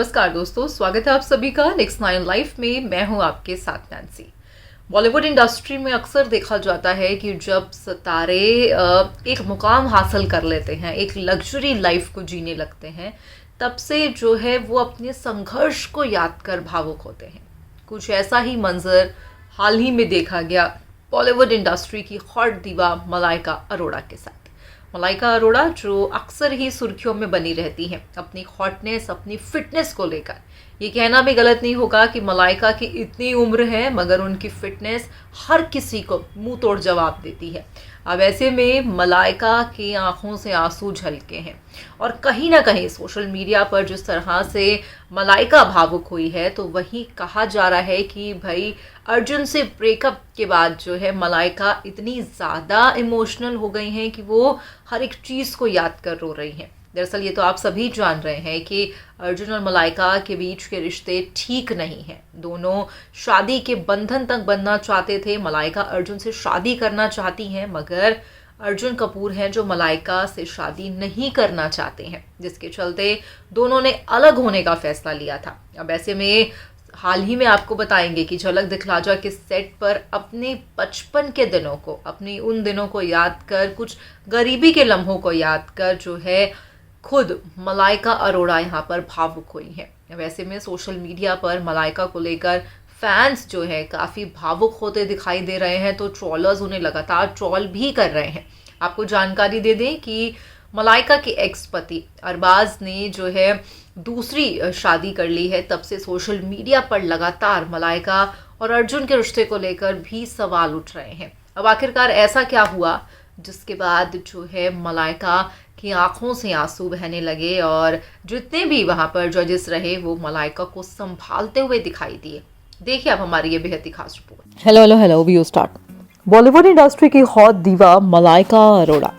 नमस्कार दोस्तों, स्वागत है आप सभी का नेक्स्ट 9 लाइफ में। मैं हूं आपके साथ नैन्सी। बॉलीवुड इंडस्ट्री में अक्सर देखा जाता है कि जब सितारे एक मुकाम हासिल कर लेते हैं, एक लग्जरी लाइफ को जीने लगते हैं, तब से जो है वो अपने संघर्ष को याद कर भावुक होते हैं। कुछ ऐसा ही मंजर हाल ही में देखा गया बॉलीवुड इंडस्ट्री की हॉट दीवा मलाइका अरोड़ा के साथ। मलाइका अरोड़ा जो अक्सर ही सुर्खियों में बनी रहती हैं अपनी हॉटनेस, अपनी फिटनेस को लेकर। ये कहना भी गलत नहीं होगा कि मलाइका की इतनी उम्र है मगर उनकी फिटनेस हर किसी को मुंह तोड़ जवाब देती है। अब ऐसे में मलाइका की आंखों से आंसू झलके हैं और कहीं ना कहीं सोशल मीडिया पर जिस तरह से मलाइका भावुक हुई है, तो वही कहा जा रहा है कि भाई अर्जुन से ब्रेकअप के बाद जो है मलाइका इतनी ज़्यादा इमोशनल हो गई हैं कि वो हर एक चीज़ को याद कर रो रही हैं। दरअसल ये तो आप सभी जान रहे हैं कि अर्जुन और मलाइका के बीच के रिश्ते ठीक नहीं हैं। दोनों शादी के बंधन तक बनना चाहते थे। मलाइका अर्जुन से शादी करना चाहती हैं मगर अर्जुन कपूर हैं जो मलाइका से शादी नहीं करना चाहते हैं, जिसके चलते दोनों ने अलग होने का फैसला लिया था। अब ऐसे में हाल ही में आपको बताएंगे कि झलक दिखला जा के सेट पर अपने बचपन के दिनों को, अपनी उन दिनों को याद कर, कुछ गरीबी के लम्हों को याद कर जो है खुद मलाइका अरोड़ा यहाँ पर भावुक हुई हैं। वैसे में सोशल मीडिया पर मलाइका को लेकर फैंस जो है काफ़ी भावुक होते दिखाई दे रहे हैं, तो ट्रोलर्स उन्हें लगातार ट्रोल भी कर रहे हैं। आपको जानकारी दे दें कि मलाइका के एक्स पति अरबाज ने जो है दूसरी शादी कर ली है। तब से सोशल मीडिया पर लगातार मलाइका और अर्जुन के रिश्ते को लेकर भी सवाल उठ रहे हैं। अब आखिरकार ऐसा क्या हुआ जिसके बाद जो है मलाइका की आंखों से आंसू बहने लगे और जितने भी वहां पर जजेस रहे वो मलाइका को संभालते हुए दिखाई दिए। देखिए अब हमारी ये बेहद ही खास report. Hello we start. Bollywood industry की हॉट दीवा मलाइका अरोड़ा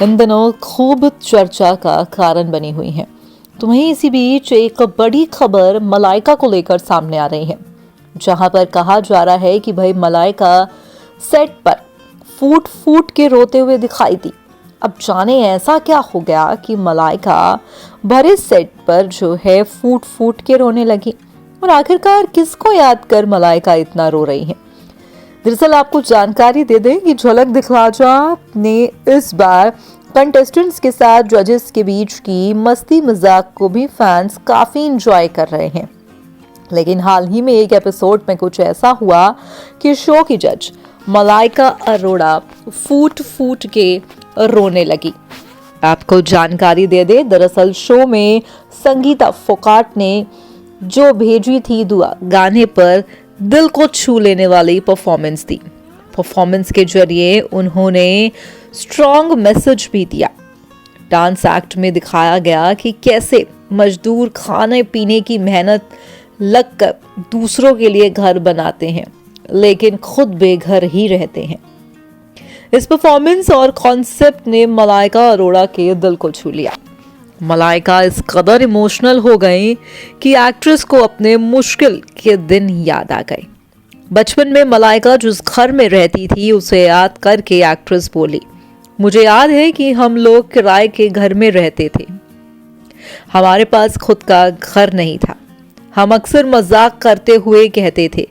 इन दिनों खूब चर्चा का कारण बनी हुई हैं। तो वहीं इसी बीच एक बड़ी खबर मलाइका को लेकर सामने आ रही है, जहां पर कहा जा रहा है कि भाई मलाइका सेट पर फूट फूट के रोते हुए दिखाई दी। अब जाने ऐसा क्या हो गया कि मलाइका भरे सेट पर जो है फूट फूट के रोने लगी, और आखिरकार किसको याद कर मलाइका इतना रो रही है। दरअसल आपको जानकारी दे दें कि झलक दिखला जा ने इस बार कंटेस्टेंट्स के साथ जजेस के बीच की मस्ती मजाक को भी फैंस काफी इंजॉय कर रहे हैं। लेकिन हाल ही में एक एपिसोड में कुछ ऐसा हुआ कि शो की जज मलाइका अरोड़ा फूट फूट के रोने लगी। आपको जानकारी दे दे, दरअसल शो में संगीता फोगाट ने जो भेजी थी दुआ गाने पर दिल को छू लेने वाली परफॉर्मेंस दी। परफॉर्मेंस के जरिए उन्होंने स्ट्रॉन्ग मैसेज भी दिया। डांस एक्ट में दिखाया गया कि कैसे मजदूर खाने पीने की मेहनत लगकर दूसरों के लिए घर बनाते हैं लेकिन खुद बेघर ही रहते हैं। इस परफॉर्मेंस और कॉन्सेप्ट ने मलाइका अरोड़ा के दिल को छू लिया। मलाइका इस कदर इमोशनल हो गई कि एक्ट्रेस को अपने मुश्किल के दिन याद आ गए। बचपन में मलाइका जिस घर में रहती थी उसे याद करके एक्ट्रेस बोली, मुझे याद है कि हम लोग किराए के घर में रहते थे, हमारे पास खुद का घर नहीं था। हम अक्सर मजाक करते हुए कहते थे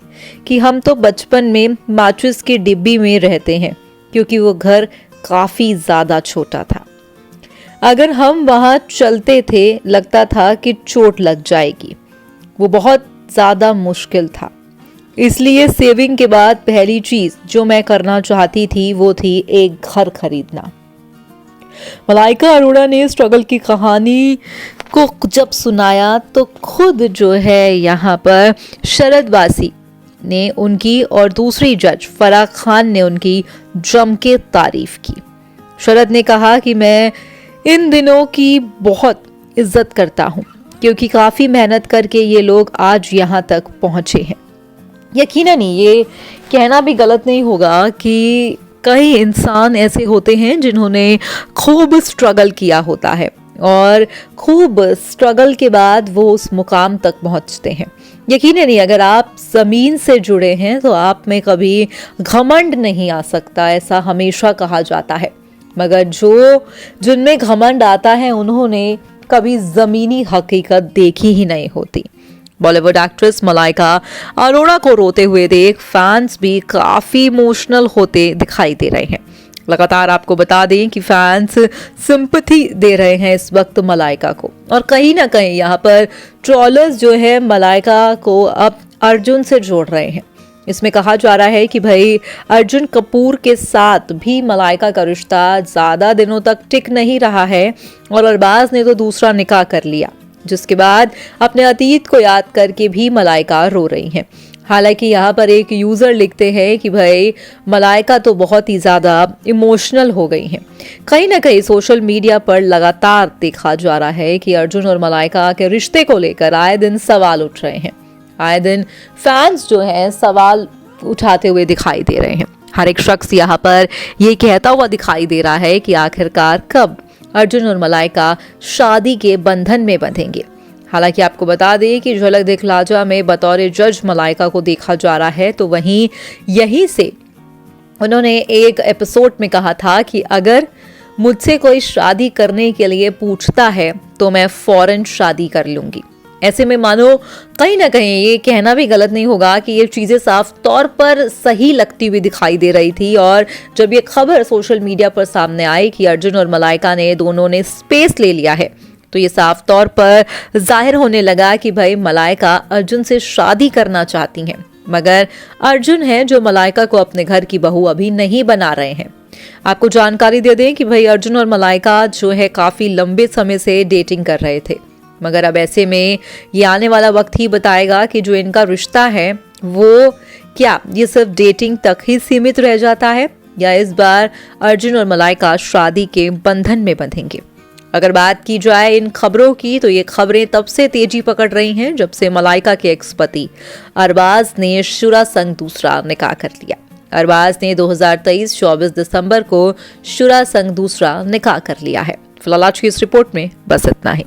कि हम तो बचपन में माचिस की डिब्बी में रहते हैं, क्योंकि वो घर काफी ज्यादा छोटा था। अगर हम वहां चलते थे लगता था कि चोट लग जाएगी। वो बहुत ज्यादा मुश्किल था, इसलिए सेविंग के बाद पहली चीज जो मैं करना चाहती थी वो थी एक घर खरीदना। मलाइका अरोड़ा ने स्ट्रगल की कहानी को जब सुनाया तो खुद जो है यहाँ पर शरद वासी ने उनकी और दूसरी जज फराह खान ने उनकी जम के तारीफ की। शरद ने कहा कि मैं इन दिनों की बहुत इज्जत करता हूँ क्योंकि काफ़ी मेहनत करके ये लोग आज यहाँ तक पहुँचे हैं। यकीनन ये कहना भी गलत नहीं होगा कि कई इंसान ऐसे होते हैं जिन्होंने खूब स्ट्रगल किया होता है और खूब स्ट्रगल के बाद वो उस मुकाम तक पहुंचते हैं। यकीनन नहीं, अगर आप ज़मीन से जुड़े हैं तो आप में कभी घमंड नहीं आ सकता, ऐसा हमेशा कहा जाता है। मगर जिनमें घमंड आता है उन्होंने कभी ज़मीनी हकीकत देखी ही नहीं होती। बॉलीवुड एक्ट्रेस मलाइका अरोड़ा को रोते हुए देख फैंस भी काफ़ी इमोशनल होते दिखाई दे रहे हैं। लगातार आपको बता दें कि फैंस सिंपैथी दे रहे हैं इस वक्त मलाइका को, और कहीं ना कहीं यहाँ पर ट्रोलर्स जो है मलाइका को अब अर्जुन से जोड़ रहे हैं। इसमें कहा जा रहा है कि भाई अर्जुन कपूर के साथ भी मलाइका का रिश्ता ज़्यादा दिनों तक टिक नहीं रहा है और अरबाज ने तो दूसरा निकाह कर लिया, जिसके बाद अपने अतीत को याद करके भी मलाइका रो रही हैं। हालांकि यहाँ पर एक यूज़र लिखते हैं कि भाई मलाइका तो बहुत ही ज़्यादा इमोशनल हो गई हैं। कहीं ना कहीं सोशल मीडिया पर लगातार देखा जा रहा है कि अर्जुन और मलाइका के रिश्ते को लेकर आए दिन सवाल उठ रहे हैं। आए दिन फैंस जो हैं सवाल उठाते हुए दिखाई दे रहे हैं। हर एक शख्स यहाँ पर ये कहता हुआ दिखाई दे रहा है कि आखिरकार कब अर्जुन और मलाइका शादी के बंधन में बंधेंगे। हालांकि आपको बता दें कि झलक दिखला जा में बतौर जज मलाइका को देखा जा रहा है, तो वहीं यहीं से उन्होंने एक एपिसोड में कहा था कि अगर मुझसे कोई शादी करने के लिए पूछता है तो मैं फौरन शादी कर लूंगी। ऐसे में मानो कहीं ना कहीं ये कहना भी गलत नहीं होगा कि ये चीज़ें साफ तौर पर सही लगती हुई दिखाई दे रही थी। और जब ये खबर सोशल मीडिया पर सामने आई कि अर्जुन और मलाइका ने दोनों ने स्पेस ले लिया है, तो ये साफ तौर पर जाहिर होने लगा कि भाई मलाइका अर्जुन से शादी करना चाहती हैं, मगर अर्जुन है जो मलाइका को अपने घर की बहू अभी नहीं बना रहे हैं। आपको जानकारी दे दें कि भाई अर्जुन और मलाइका जो है काफ़ी लंबे समय से डेटिंग कर रहे थे, मगर अब ऐसे में ये आने वाला वक्त ही बताएगा कि जो इनका रिश्ता है वो क्या ये सिर्फ डेटिंग तक ही सीमित रह जाता है या इस बार अर्जुन और मलाइका शादी के बंधन में बंधेंगे। अगर बात की जाए इन खबरों की, तो ये खबरें तब से तेजी पकड़ रही हैं जब से मलाइका के एक्स पति अरबाज ने शुरा संग दूसरा निकाह कर लिया। अरबाज ने 2023 24 दिसंबर को शुरा संग दूसरा निकाह कर लिया है। फिलहाल आज की इस रिपोर्ट में बस इतना ही।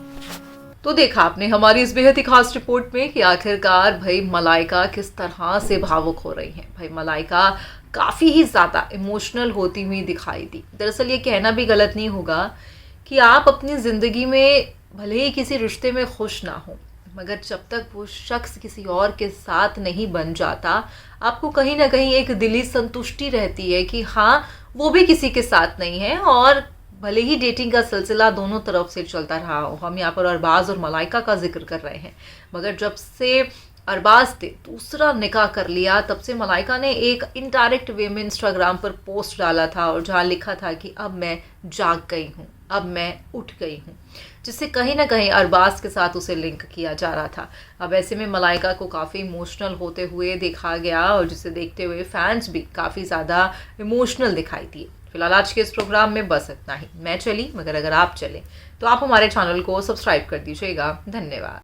तो देखा आपने हमारी इस बेहद ही खास रिपोर्ट में कि आखिरकार भाई मलाइका किस तरह से भावुक हो रही हैं। भाई मलाइका काफ़ी ही ज़्यादा इमोशनल होती हुई दिखाई दी। दरअसल ये कहना भी गलत नहीं होगा कि आप अपनी ज़िंदगी में भले ही किसी रिश्ते में खुश ना हो, मगर जब तक वो शख्स किसी और के साथ नहीं बन जाता, आपको कहीं ना कहीं एक दिली संतुष्टि रहती है कि हाँ वो भी किसी के साथ नहीं है। और भले ही डेटिंग का सिलसिला दोनों तरफ से चलता रहा हो, हम यहाँ पर अरबाज और मलाइका का जिक्र कर रहे हैं, मगर जब से अरबाज ने दूसरा निकाह कर लिया तब से मलाइका ने एक इनडायरेक्ट वे में इंस्टाग्राम पर पोस्ट डाला था और जहाँ लिखा था कि अब मैं जाग गई हूँ, अब मैं उठ गई हूँ, जिससे कहीं ना कहीं अरबाज के साथ उसे लिंक किया जा रहा था। अब ऐसे में मलाइका को काफ़ी इमोशनल होते हुए देखा गया और जिसे देखते हुए फैंस भी काफ़ी ज़्यादा इमोशनल दिखाई दिए। फिलहाल आज के इस प्रोग्राम में बस इतना ही। मैं चली, मगर अगर आप चलें तो आप हमारे चैनल को सब्सक्राइब कर दीजिएगा। धन्यवाद।